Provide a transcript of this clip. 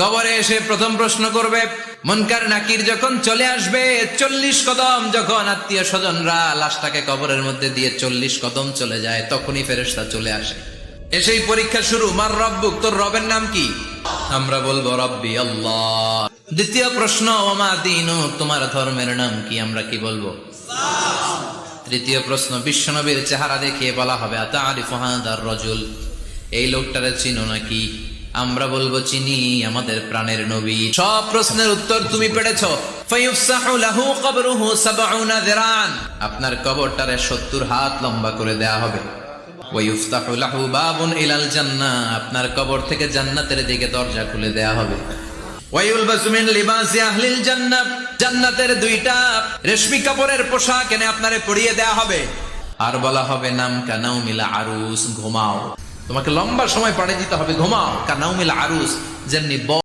কবরে এসে প্রথম প্রশ্ন করবে, মুনকার নাকির যখন চলে আসবে, 40 কদম যখন আত্মীয় স্বজনরা লাশটাকে কবরের মধ্যে দিয়ে 40 কদম চলে যায়, তখনই ফেরেশতা চলে আসে। এসেই পরীক্ষা শুরু, মার রব্বুক, তোর রবের নাম কি? আমরা বলবো রব্বি আল্লাহ। দ্বিতীয় প্রশ্ন, ওমা দীনুক, তোমার ধর্মের নাম কি? আমরা কি বলবো? তৃতীয় প্রশ্ন, বিশ্বনবীর চেহারা দেখিয়ে বলা হবে, আতারিফু হাদার রাজুল, এই লোকটারে চিনো নাকি? আমরা বলবো চিনি, আমাদের প্রাণের নবী। সব প্রশ্নের উত্তর তুমি পেরেছো। ফায়ুফসাহু লাহু কবরুহু 70 যিরান, আপনার কবরটারে 70 হাত লম্বা করে দেয়া হবে। ওয়ায়ুফতাহু লাহু বাবুন ইলাল জান্নাহ, আপনার কবর থেকে জান্নাতের দিকে দরজা খুলে দেয়া হবে। ওয়ায়ুলবাসু মিন লিবাসি আহলিল জান্নাহ, জান্নাতের 2টা রেশমি কাপড়ের পোশাক এনে আপনারে পরিয়ে দেয়া হবে। আর বলা হবে, নাম কানাউমিল আরুস, ঘুমাও। তোমাকে লম্বা সময় পাড়ে দিতে হবে, ঘুমাও। কানাউমিল আরুস, যেমনি